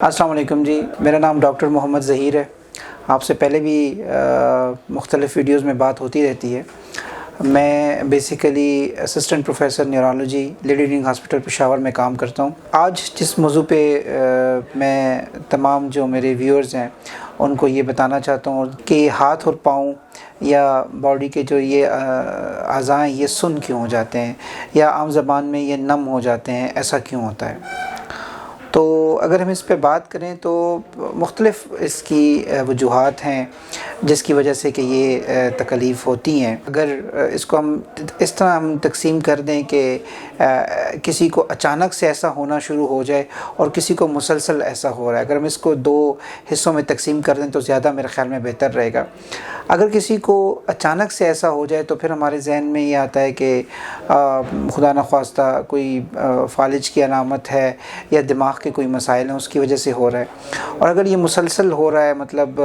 السلام علیکم جی، میرا نام ڈاکٹر محمد ظہیر ہے۔ آپ سے پہلے بھی مختلف ویڈیوز میں بات ہوتی رہتی ہے۔ میں basically assistant professor neurology lady hospital Peshawar میں کام کرتا ہوں۔ آج جس موضوع پہ میں تمام جو میرے ویورز ہیں ان کو یہ بتانا چاہتا ہوں کہ ہاتھ اور پاؤں یا باڈی کے جو یہ اعضاء ہیں یہ سن کیوں ہو جاتے ہیں، یا عام زبان میں یہ نم ہو جاتے ہیں، ایسا کیوں ہوتا ہے؟ تو اگر ہم اس پہ بات کریں تو مختلف اس کی وجوہات ہیں جس کی وجہ سے کہ یہ تکلیف ہوتی ہیں۔ اگر اس کو ہم اس طرح ہم تقسیم کر دیں کہ کسی کو اچانک سے ایسا ہونا شروع ہو جائے اور کسی کو مسلسل ایسا ہو رہا ہے، اگر ہم اس کو دو حصوں میں تقسیم کر دیں تو زیادہ میرے خیال میں بہتر رہے گا۔ اگر کسی کو اچانک سے ایسا ہو جائے تو پھر ہمارے ذہن میں یہ آتا ہے کہ خدا نخواستہ کوئی فالج کی علامت ہے یا دماغ کے کوئی مسائل ہیں، اس کی وجہ سے ہو رہا ہے۔ اور اگر یہ مسلسل ہو رہا ہے، مطلب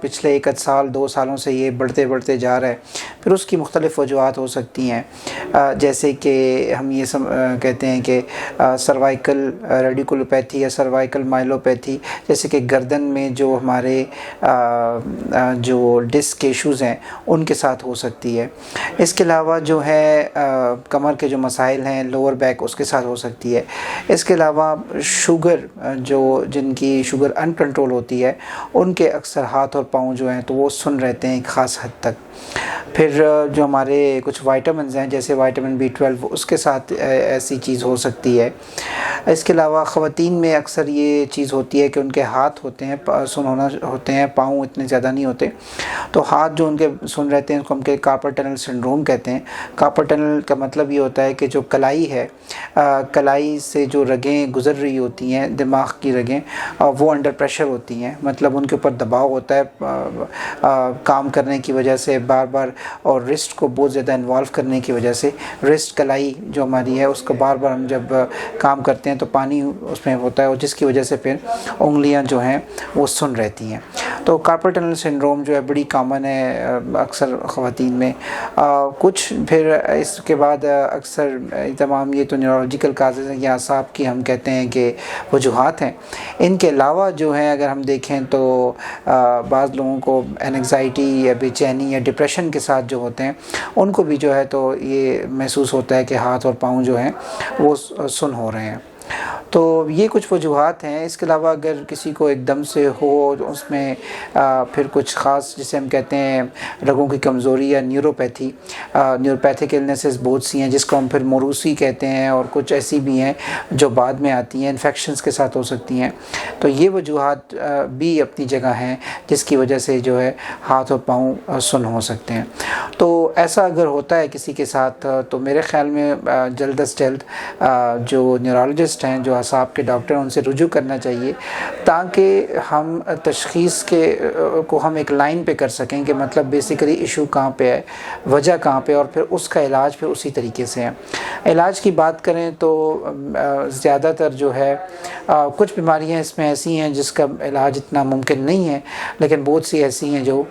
پچھلے 1 سال 2 سالوں سے یہ بڑھتے جا رہا ہے، پھر اس کی مختلف وجوہات ہو سکتی ہیں، جیسے کہ ہم یہ کہتے ہیں کہ سروائیکل ریڈیکولوپیتھی یا سروائیکل مائلوپیتھی، جیسے کہ گردن میں جو ہمارے جو ڈسک ایشوز ہیں ان کے ساتھ ہو سکتی ہے۔ اس کے علاوہ جو ہے کمر کے جو مسائل ہیں، لوور بیک، اس کے ساتھ ہو سکتی ہے۔ اس کے علاوہ شوگر، جن کی شوگر ان کنٹرول ہوتی ہے، ان کے اکثر ہاتھ اور پاؤں جو ہیں تو وہ سن رہتے ہیں ایک خاص حد تک۔ پھر جو ہمارے کچھ وائٹامنز ہیں جیسے وائٹامن B12، اس کے ساتھ ایسی چیز ہو سکتی ہے۔ اس کے علاوہ خواتین میں اکثر یہ چیز ہوتی ہے کہ ان کے ہاتھ ہوتے ہیں سن ہونا ہوتے ہیں، پاؤں اتنے زیادہ نہیں ہوتے، تو ہاتھ جو ان کے سن رہتے ہیں اس کو ہم کارپل ٹنل سنڈروم کہتے ہیں۔ کارپل ٹنل کا مطلب یہ ہوتا ہے کہ جو کلائی ہے، کلائی سے جو رگیں گزر رہی ہوتی ہیں، دماغ کی رگیں، وہ انڈر پریشر ہوتی ہیں، مطلب ان کے اوپر دباؤ ہوتا ہے کام کرنے کی وجہ سے بار بار، اور رسٹ کو بہت زیادہ انوالو کرنے کی وجہ سے رسٹ کلائی جو ہماری ہے اس کو بار بار ہم جب کام کرتے ہیں تو پانی اس میں ہوتا ہے، اور جس کی وجہ سے پھر انگلیاں جو ہیں وہ سن رہتی ہیں۔ تو کارپل ٹنل سنڈروم جو ہے بڑی کامن ہے اکثر خواتین میں۔ کچھ پھر اس کے بعد اکثر تمام یہ تو نیورولوجیکل کازز ہیں یا اعصاب کی ہم کہتے ہیں کہ وجوہات ہیں۔ ان کے علاوہ جو ہے اگر ہم دیکھیں تو بعض لوگوں کو اینگزائٹی یا بے چینی یا ڈپریشن کے ساتھ جو ہوتے ہیں ان کو بھی جو ہے تو یہ محسوس ہوتا ہے کہ ہاتھ اور پاؤں جو ہیں وہ سن ہو رہے ہیں۔ تو یہ کچھ وجوہات ہیں۔ اس کے علاوہ اگر کسی کو ایک دم سے ہو اس میں پھر کچھ خاص جسے ہم کہتے ہیں رگوں کی کمزوری یا نیوروپیتھک النیسز بہت سی ہیں جس کو ہم پھر موروثی کہتے ہیں، اور کچھ ایسی بھی ہیں جو بعد میں آتی ہیں، انفیکشنز کے ساتھ ہو سکتی ہیں۔ تو یہ وجوہات بھی اپنی جگہ ہیں جس کی وجہ سے جو ہے ہاتھ اور پاؤں سن ہو سکتے ہیں۔ تو ایسا اگر ہوتا ہے کسی کے ساتھ تو میرے خیال میں جلد از جلد جو نیورولوجسٹ ہیں، جو اعصاب کے ڈاکٹر ہیں، ان سے رجوع کرنا چاہیے تاکہ ہم تشخیص کو ہم ایک لائن پہ کر سکیں کہ مطلب بیسیکلی ایشو کہاں پہ ہے، وجہ کہاں پہ، اور پھر اس کا علاج پھر اسی طریقے سے ہے۔ علاج کی بات کریں تو زیادہ تر جو ہے کچھ بیماریاں اس میں ایسی ہیں جس کا علاج اتنا ممکن نہیں ہے، لیکن بہت سی ایسی ہیں جو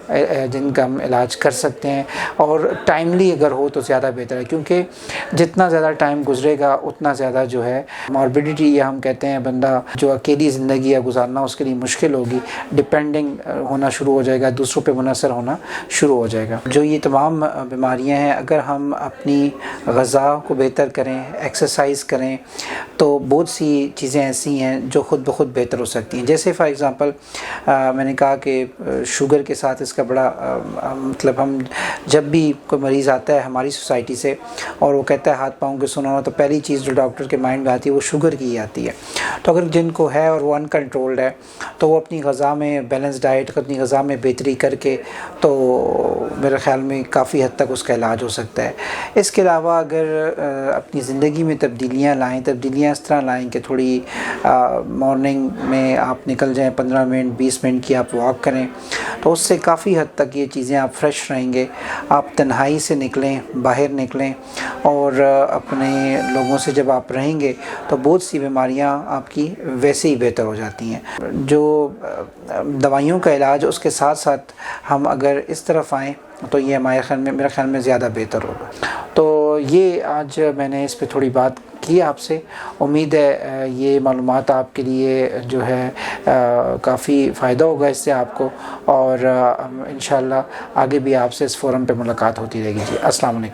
جن کا ہم علاج کر سکتے ہیں، اور ٹائملی اگر ہو تو زیادہ بہتر ہے، کیونکہ جتنا زیادہ ٹائم گزرے گا اتنا زیادہ جو ہے ماربیڈیٹی یا ہم کہتے ہیں بندہ جو اکیلی زندگی یا گزارنا اس کے لیے مشکل ہوگی، ڈیپینڈنگ ہونا شروع ہو جائے گا، دوسروں پہ منحصر ہونا شروع ہو جائے گا۔ جو یہ تمام بیماریاں ہیں اگر ہم اپنی غذا کو بہتر کریں، ایکسرسائز کریں، تو بہت سی چیزیں ایسی ہیں جو خود بخود بہتر ہو سکتی ہیں۔ جیسے فار ایگزامپل میں نے کہا کہ شوگر کے ساتھ اس کا بڑا مطلب ہم جب بھی کوئی مریض آتا ہے ہماری سوسائٹی سے اور وہ کہتا ہے ہاتھ پاؤں کے سنا ہو، تو پہلی چیز جو ڈاکٹر کے مائنڈ میں آتی ہے وہ شوگر کی ہی آتی ہے۔ تو اگر جن کو ہے اور وہ ان کنٹرولڈ ہے تو وہ اپنی غذا میں بیلنس ڈائٹ، اپنی غذا میں بہتری کر کے تو میرے خیال میں کافی حد تک اس کا علاج ہو سکتا ہے۔ اس کے علاوہ اگر اپنی زندگی میں تبدیلیاں اس طرح لائیں کہ تھوڑی مارننگ میں آپ نکل جائیں، 15 منٹ 20 منٹ کی آپ واک کریں، تو اس سے کافی حد تک یہ چیزیں آپ فریش رہیں گے۔ آپ تنہائی سے نکلیں، باہر نکلیں، اور اپنے لوگوں سے جب آپ رہیں گے تو بہت سی بیماریاں آپ کی ویسے ہی بہتر ہو جاتی ہیں۔ جو دوائیوں کا علاج اس کے ساتھ ساتھ ہم اگر اس طرف آئیں تو یہ میرے خیال میں زیادہ بہتر ہوگا۔ تو یہ آج میں نے اس پہ تھوڑی بات کی آپ سے. امید ہے یہ معلومات آپ کے لیے جو ہے کافی فائدہ ہوگا اس سے آپ کو, اور انشاءاللہ آگے بھی آپ سے اس فورم پہ ملاقات ہوتی رہے گی. جی السلام علیکم.